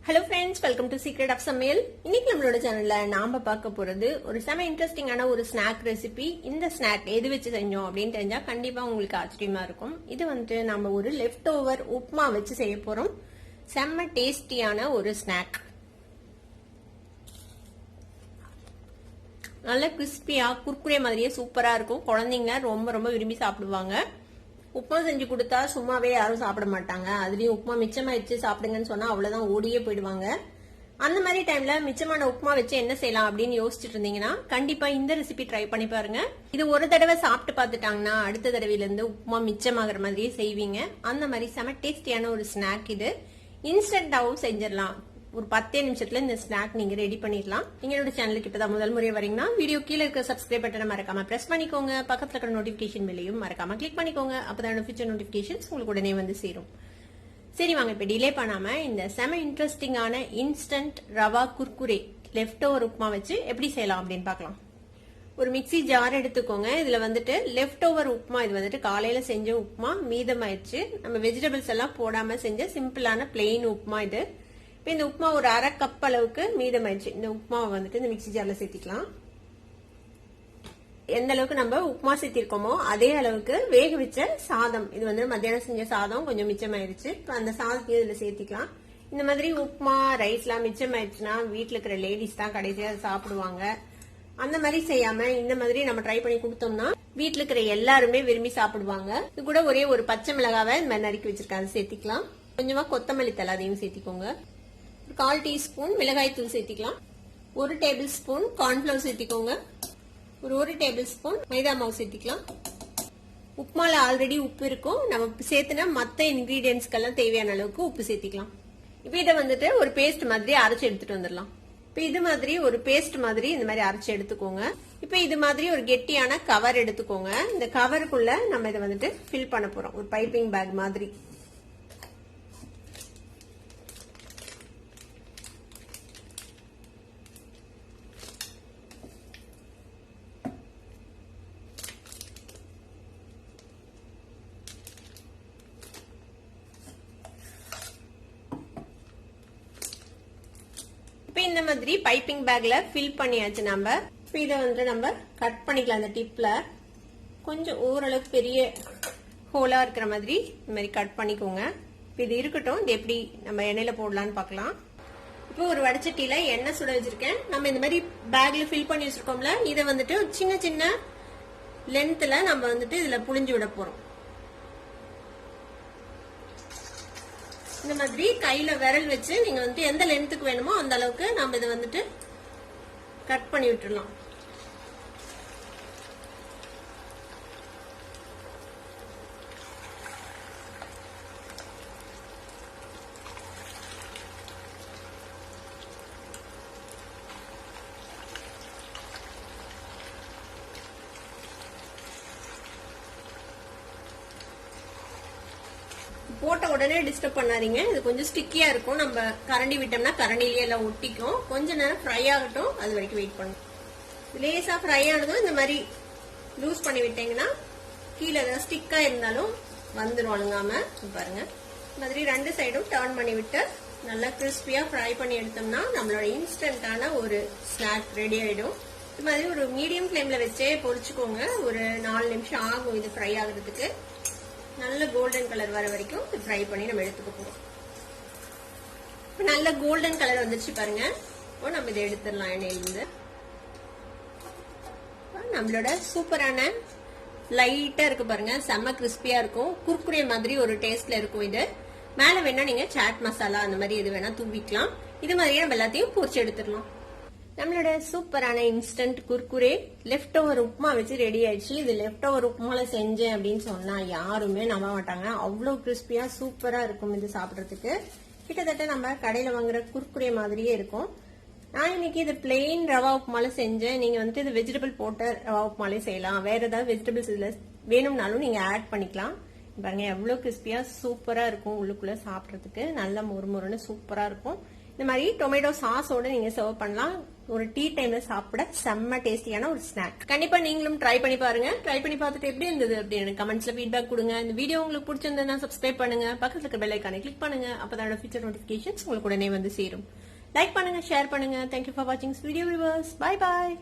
Hello friends, welcome to Secret of Samaiyal. இன்னைக்கு நம்மளோட சேனல்ல நாம பார்க்க போறது ஒரு செம இன்ட்ரெஸ்டிங்கான ஒரு ஸ்நாக் ரெசிபி. இந்த ஸ்நாக் எது வச்சு செஞ்சோம் அப்படின்னு தெரிஞ்சா கண்டிப்பா உங்களுக்கு ஆச்சரியமா இருக்கும். இது வந்து நம்ம ஒரு லெஃப்ட் ஓவர் உப்மா வச்சு செய்ய போறோம். செம்ம டேஸ்டியான ஒரு ஸ்நாக். நல்ல கிறிஸ்பியா குர்குரே மாதிரியே சூப்பரா இருக்கும். குழந்தைங்க ரொம்ப ரொம்ப விரும்பி சாப்பிடுவாங்க. உப்மா செஞ்சு கொடுத்தா சும்மாவே யாரும் சாப்பிட மாட்டாங்க. அதுலயும் உப்மா மிச்சமாயிடுச்சு சாப்பிடுங்கன்னு சொன்னா அவ்வளவுதான் ஓடியே போயிடுவாங்க. அந்த மாதிரி டைம்ல மிச்சமான உப்மா வச்சு என்ன செய்யலாம் அப்படின்னு யோசிச்சுட்டு இருந்தீங்கன்னா கண்டிப்பா இந்த ரெசிபி ட்ரை பண்ணி பாருங்க. இது ஒரு தடவை சாப்பிட்டு பார்த்துட்டாங்கன்னா அடுத்த தடவையில இருந்து உப்மா மிச்சமாகற மாதிரியே செய்வீங்க. அந்த மாதிரி செம டேஸ்டியான ஒரு ஸ்நாக் இது. இன்ஸ்டன்டாவும் செஞ்சிடலாம். ஒரு 10 நிமிஷத்துல இந்த ஸ்நாக் நீங்க ரெடி பண்ணிடலாம். எங்களோட சேனலுக்கு இப்பதான் முதல் முறை வரீங்கன்னா வீடியோ கீழே இருக்க சப்ஸ்கிரைப் பட்டனை மறக்காம பிரஸ் பண்ணிக்கோங்க. பக்கத்துல இருக்கிற நோட்டிபிகேஷன் பெல்லையும் மறக்காம கிளிக் பண்ணிக்கோங்க. அப்பதான் ஃபியூச்சர் நோட்டிபிகேஷன்ஸ் உங்களுக்கு உடனே வந்து சேரும். சரி வாங்க இப்ப டிலே பண்ணாம இந்த செம இன்ட்ரெஸ்டிங்கான instant rava Kurkure left over upma வச்சு எப்படி செய்யலாம் அப்படின்னு பாக்கலாம். ஒரு மிக்சி ஜார் எடுத்துக்கோங்க. இதுல வந்துட்டு லெஃப்ட் ஓவர் உப்மா, இது வந்துட்டு காலையில செஞ்ச உப்மா மீதமாயிடுச்சு. நம்ம வெஜிடபிள்ஸ் எல்லாம் போடாம செஞ்ச சிம்பிளான பிளெயின் உப்மா இது. இந்த உப்மா ஒரு அரை கப் அளவுக்கு மீதமாயிடுச்சு. இந்த உப்மாவை வந்துட்டு இந்த மிக்சி ஜார்ல சேர்த்திக்கலாம். எந்த அளவுக்கு நம்ம உப்மா சேர்த்திருக்கோமோ அதே அளவுக்கு வேக வச்ச சாதம், இது வந்து மத்தியானம் செஞ்ச சாதம் கொஞ்சம் மிச்சமாயிருச்சு. அந்த சாதத்தையும் இதுல சேர்த்திக்கலாம். இந்த மாதிரி உப்மா ரைஸ் எல்லாம் மிச்சமாயிருச்சுன்னா வீட்டுல இருக்கிற லேடிஸ் தான் கடைசியா சாப்பிடுவாங்க. அந்த மாதிரி செய்யாம இந்த மாதிரி நம்ம ட்ரை பண்ணி கொடுத்தோம்னா வீட்டுல இருக்கிற எல்லாருமே விரும்பி சாப்பிடுவாங்க. இது கூட ஒரே ஒரு பச்சை மிளகாவை இந்த மாதிரி நறுக்கி வச்சிருக்காங்க சேர்த்திக்கலாம். கொஞ்சமா கொத்தமல்லி தலை அதையும் சேர்த்திக்கோங்க. 1/4 டீஸ்பூன் மிளகாய் தூள் சேர்த்திக்கலாம். 1 டேபிள் ஸ்பூன் கார்ன்ஃபிளவர் சேர்த்திக்கோங்க. ஒரு 1 டேபிள் ஸ்பூன் மைதா மாவு சேர்த்திக்கலாம். உப்மால ஆல்ரெடி உப்பு இருக்கும். நம்ம சேர்த்துனா மத்த இன்கிரீடியன்ஸ்க்கெல்லாம் தேவையான அளவுக்கு உப்பு சேர்த்திக்கலாம். இப்ப இதை வந்துட்டு ஒரு பேஸ்ட் மாதிரி அரைச்சு எடுத்துட்டு வந்துடலாம். இப்ப இது மாதிரி ஒரு பேஸ்ட் மாதிரி இந்த மாதிரி அரைச்சு எடுத்துக்கோங்க. இப்ப இது மாதிரி ஒரு கெட்டியான கவர் எடுத்துக்கோங்க. இந்த கவருக்குள்ள நம்ம இதை வந்துட்டு ஃபில் பண்ண போறோம். ஒரு பைப்பிங் பேக் மாதிரி. இந்த மாதிரி பைப்பிங் பேக்ல ஃபில் பண்ணியாச்சு. நம்ம இதை வந்து நம்ம கட் பண்ணிக்கலாம். அந்த டிப்ல கொஞ்சம் ஓரளவுக்கு பெரிய ஹோலா இருக்கிற மாதிரி இந்த மாதிரி கட் பண்ணிக்கோங்க. இது இருக்கட்டும். இது எப்படி நம்ம எண்ணெயில போடலாம்னு பாக்கலாம். இப்போ ஒரு வடச்சட்டியில எண்ணெய் சுட வச்சிருக்கேன். நம்ம இந்த மாதிரி பேக்ல ஃபில் பண்ணி வச்சிருக்கோம்ல, இதை வந்துட்டு சின்ன சின்ன லென்த்ல நம்ம வந்துட்டு இதுல புழிஞ்சு விட போறோம். இந்த மாதிரி கையில விரல் வச்சு நீங்க வந்து எந்த லென்த்துக்கு வேணுமோ அந்த அளவுக்கு நம்ம இதை வந்துட்டு கட் பண்ணி விட்டுடலாம். போட்ட உடனே டிஸ்டர்ப் பண்ணாதீங்க. இது கொஞ்சம் ஸ்டிக்கியா இருக்கும். நம்ம கரண்டி விட்டோம்னா கரண்டிலேயே எல்லாம் ஒட்டிக்கும். கொஞ்ச நேரம் ஃப்ரை ஆகட்டும். அது வரைக்கும் வெயிட் பண்ணும். லேசா ஃப்ரை ஆனதும் இந்த மாதிரி லூஸ் பண்ணி விட்டீங்கன்னா கீழே ஏதாவது ஸ்டிக்கா இருந்தாலும் வந்துடும் அழுங்காம. பாருங்க, இந்த மாதிரி 2 சைடும் டர்ன் பண்ணி விட்டு நல்லா கிறிஸ்பியா ஃப்ரை பண்ணி எடுத்தோம்னா நம்மளோட இன்ஸ்டன்டான ஒரு ஸ்நாக் ரெடி ஆயிடும். இது மாதிரி ஒரு மீடியம் ஃபிளேம்ல வச்சே பொரிச்சுக்கோங்க. ஒரு 4 நிமிஷம் ஆகும் இது ஃப்ரை ஆகுறதுக்கு. நல்ல கோல்டன் கலர் வர வரைக்கும் ஃப்ரை பண்ணி நம்ம எடுத்துக்க போறோம். நல்ல கோல்டன் கலர் வந்துச்சு பாருங்க. இப்போ நம்ம இதை எடுத்துடலாம் எண்ணெயிலிருந்து. நம்மளோட சூப்பரான லைட்டா இருக்கு பாருங்க. செம்ம கிறிஸ்பியா இருக்கும். குர்குரே மாதிரி ஒரு டேஸ்ட்ல இருக்கும். இது மேல வேணா நீங்க சாட் மசாலா அந்த மாதிரி எது வேணா தூவிக்கலாம். இது மாதிரியே நம்ம எல்லாத்தையும் பொரிச்சு எடுத்துடலாம். நம்மளோட சூப்பரான instant Kurkure left over upma வச்சு ரெடி ஆயிடுச்சு. இது லெஃப்ட் ஓவர் உப்மால செஞ்சேன் அப்படின்னு சொன்னா யாருமே நம்ப மாட்டாங்க. அவ்வளவு கிறிஸ்பியா சூப்பரா இருக்கும் இது சாப்பிடறதுக்கு. கிட்டத்தட்ட நம்ம கடையில வாங்குற குர்குரே மாதிரியே இருக்கும். நான் இன்னைக்கு இது பிளெயின் ரவா உப்மால செஞ்சேன். நீங்க வந்து இது வெஜிடபிள் போட்ட ரவா உப்மாலே செய்யலாம். வேற ஏதாவது வெஜிடபிள்ஸ் இதுல வேணும்னாலும் நீங்க ஆட் பண்ணிக்கலாம். பாருங்க எவ்வளவு கிறிஸ்பியா சூப்பரா இருக்கும். உள்ளுக்குள்ள சாப்பிடறதுக்கு நல்ல மொறுமொறுன்னு சூப்பரா இருக்கும். இந்த மாதிரி டொமேட்டோ சாஸோட நீங்க சர்வ் பண்ணலாம். ஒரு டீ டைம்ல சாப்பிட செம்ம டேஸ்டியான ஒரு ஸ்நாக். கண்டிப்பா நீங்களும் ட்ரை பண்ணி பாருங்க. ட்ரை பண்ணி பார்த்துட்டு எப்படி இருந்தது அப்படின்னு கமெண்ட்ஸ்ல ஃபீட்பேக் கொடுங்க. இந்த வீடியோ உங்களுக்கு பிடிச்சிருந்தா சப்ஸ்கிரைப் பண்ணுங்க, பக்கத்துல இருக்க பெல் ஐகானை கிளிக் பண்ணுங்க. அப்பதான் ஃபியூச்சர் நோட்டிபிகேஷன்ஸ் உங்களுக்கு உடனே வந்து சேரும். லைக் பண்ணுங்க, ஷேர் பண்ணுங்க. தேங்க்யூ ஃபார் வாட்சிங் வீடியோ வியூவர்ஸ். Bye bye.